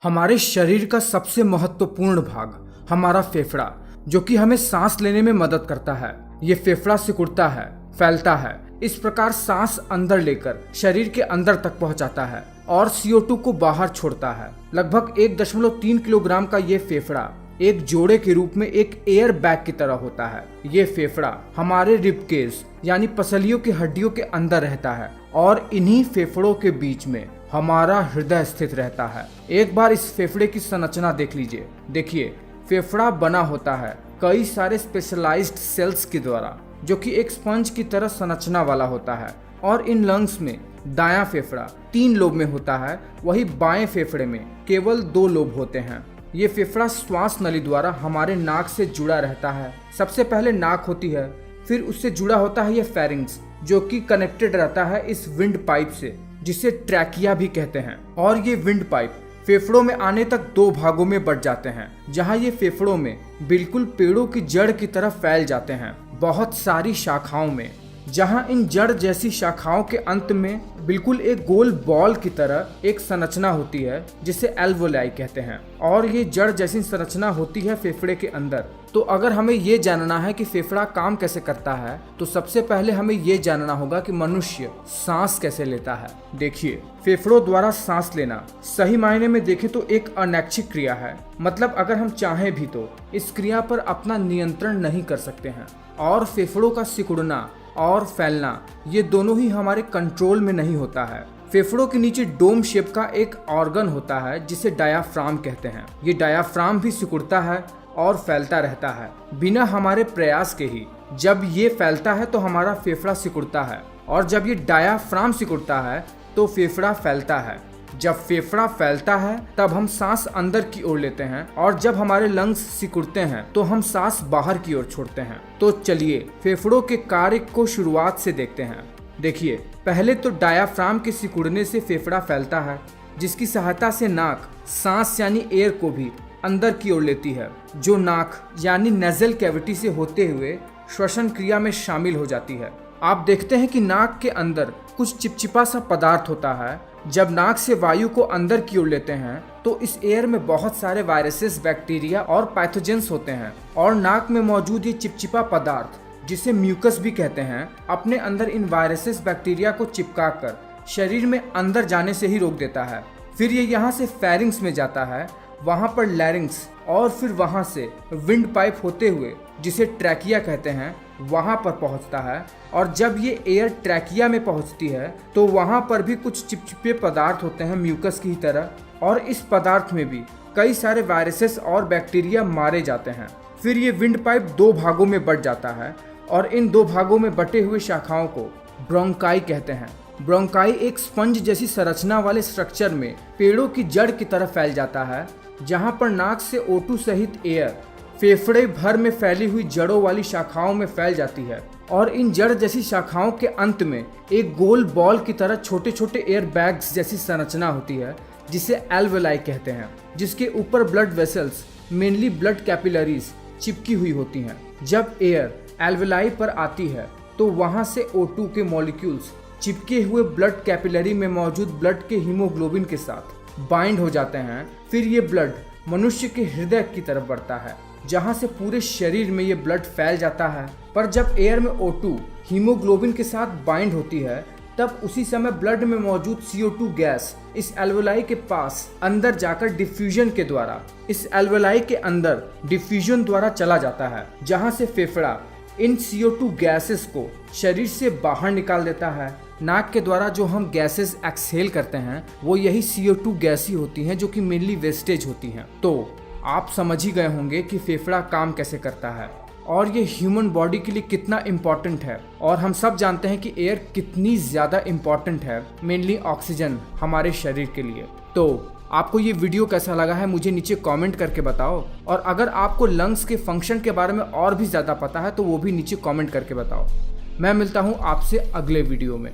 हमारे शरीर का सबसे महत्वपूर्ण भाग हमारा फेफड़ा, जो कि हमें सांस लेने में मदद करता है। ये फेफड़ा सिकुड़ता है, फैलता है, इस प्रकार सांस अंदर लेकर शरीर के अंदर तक पहुंचाता है और CO2 को बाहर छोड़ता है। लगभग 1.3 किलोग्राम का ये फेफड़ा एक जोड़े के रूप में एक एयर बैग की तरह होता है। ये फेफड़ा हमारे रिबकेज यानी पसलियों की हड्डियों के अंदर रहता है और इन्हीं फेफड़ों के बीच में हमारा हृदय स्थित रहता है। एक बार इस फेफड़े की संरचना देख लीजिए। देखिए, फेफड़ा बना होता है कई सारे स्पेशलाइज्ड सेल्स के द्वारा, जो कि एक स्पंज की तरह संरचना वाला होता है। और इन लंग्स में दायां फेफड़ा 3 लोब में होता है, वही बाएं फेफड़े में केवल 2 लोब होते हैं। ये फेफड़ा श्वास नली द्वारा हमारे नाक से जुड़ा रहता है। सबसे पहले नाक होती है, फिर उससे जुड़ा होता है ये फेरिंग्स, जो कि कनेक्टेड रहता है इस विंड पाइप से, जिसे ट्रैकिया भी कहते हैं। और ये विंड पाइप फेफड़ों में आने तक 2 भागों में बंट जाते हैं, जहां ये फेफड़ों में बिल्कुल पेड़ों की जड़ की तरह फैल जाते हैं, बहुत सारी शाखाओं में, जहां इन जड़ जैसी शाखाओं के अंत में बिल्कुल एक गोल बॉल की तरह एक संरचना होती है, जिसे एल्वोलाई कहते हैं। और ये जड़ जैसी संरचना होती है फेफड़े के अंदर। तो अगर हमें ये जानना है कि फेफड़ा काम कैसे करता है, तो सबसे पहले हमें ये जानना होगा कि मनुष्य सांस कैसे लेता है। देखिए, फेफड़ों द्वारा सांस लेना सही मायने में देखें तो एक अनैच्छिक क्रिया है। मतलब अगर हम चाहें भी तो इस क्रिया पर अपना नियंत्रण नहीं कर सकते हैं। और फेफड़ों का सिकुड़ना और फैलना, ये दोनों ही हमारे कंट्रोल में नहीं होता है। फेफड़ों के नीचे डोम शेप का एक ऑर्गन होता है, जिसे डायाफ्राम कहते हैं। ये डायाफ्राम भी सिकुड़ता है और फैलता रहता है बिना हमारे प्रयास के ही। जब ये फैलता है तो हमारा फेफड़ा सिकुड़ता है, और जब ये डायाफ्राम सिकुड़ता है तो फेफड़ा फैलता है। जब फेफड़ा फैलता है तब हम सांस अंदर की ओर लेते हैं, और जब हमारे लंग्स सिकुड़ते हैं तो हम सांस बाहर की ओर छोड़ते हैं। तो चलिए फेफड़ों के कार्य को शुरुआत से देखते हैं। देखिए, पहले तो डायाफ्राम के सिकुड़ने से फेफड़ा फैलता है, जिसकी सहायता से नाक सांस यानी एयर को भी अंदर की ओर लेती है, जो नाक यानी नेजल कैविटी से होते हुए श्वसन क्रिया में शामिल हो जाती है। आप देखते हैं कि नाक के अंदर कुछ चिपचिपा सा पदार्थ होता है। जब नाक से वायु को अंदर की ओर लेते हैं तो इस एयर में बहुत सारे वायरसेस, बैक्टीरिया और पैथोजेंस होते हैं, और नाक में मौजूद ये चिपचिपा पदार्थ, जिसे म्यूकस भी कहते हैं, अपने अंदर इन वायरसेस, बैक्टीरिया को चिपका कर शरीर में अंदर जाने से ही रोक देता है। फिर ये यहाँ से फेरिंग्स में जाता है, वहाँ पर लैरिंग्स, और फिर वहाँ से विंड पाइप होते हुए, जिसे ट्रैकिया कहते हैं, वहाँ पर पहुँचता है। और जब ये एयर ट्रैकिया में पहुँचती है तो वहाँ पर भी कुछ चिपचिपे पदार्थ होते हैं म्यूकस की तरह, और इस पदार्थ में भी कई सारे वायरसेस और बैक्टीरिया मारे जाते हैं। फिर ये विंड पाइप 2 भागों में बंट जाता है, और इन 2 भागों में बटे हुए शाखाओं को ब्रोंकाई कहते हैं। ब्रोंकाई एक स्पंज जैसी संरचना वाले स्ट्रक्चर में पेड़ों की जड़ की तरह फैल जाता है, जहाँ पर नाक से O2 सहित एयर फेफड़े भर में फैली हुई जड़ों वाली शाखाओं में फैल जाती है। और इन जड़ जैसी शाखाओं के अंत में एक गोल बॉल की तरह छोटे छोटे एयर बैग्स जैसी संरचना होती है, जिसे एल्वेलाई कहते हैं, जिसके ऊपर blood vessels, mainly blood capillaries, चिपकी हुई होती हैं। जब एयर एल्वेलाई पर आती है तो वहां से O2 के मॉलिक्यूल्स चिपके हुए ब्लड कैपिलरी में मौजूद ब्लड के हीमोग्लोबिन के साथ बाइंड हो जाते हैं। फिर ये ब्लड मनुष्य के हृदय की तरफ बढ़ता है, जहां से पूरे शरीर में ये ब्लड फैल जाता है। पर जब एयर में O2 हीमोग्लोबिन के साथ बाइंड होती है, तब उसी समय ब्लड में मौजूद CO2 गैस इस एल्वेलाई के पास अंदर जाकर डिफ्यूजन के द्वारा इस एल्वेलाई के अंदर डिफ्यूजन द्वारा चला जाता है, जहां से फेफड़ा इन CO2 गैसेस को शरीर से बाहर निकाल देता है। नाक के द्वारा जो हम गैसेस एक्सहेल करते हैं, वो यही CO2 गैस ही होती हैं, जो कि मेनली वेस्टेज होती हैं। तो आप समझ ही गए होंगे कि फेफड़ा काम कैसे करता है और ये ह्यूमन बॉडी के लिए कितना इम्पॉर्टेंट है। और हम सब जानते हैं कि एयर कितनी ज़्यादा इम्पॉर्टेंट है, मेनली ऑक्सीजन हमारे शरीर के लिए। तो आपको ये वीडियो कैसा लगा है मुझे नीचे कमेंट करके बताओ, और अगर आपको लंग्स के फंक्शन के बारे में और भी ज़्यादा पता है तो वो भी नीचे कमेंट करके बताओ। मैं मिलता हूँ आपसे अगले वीडियो में।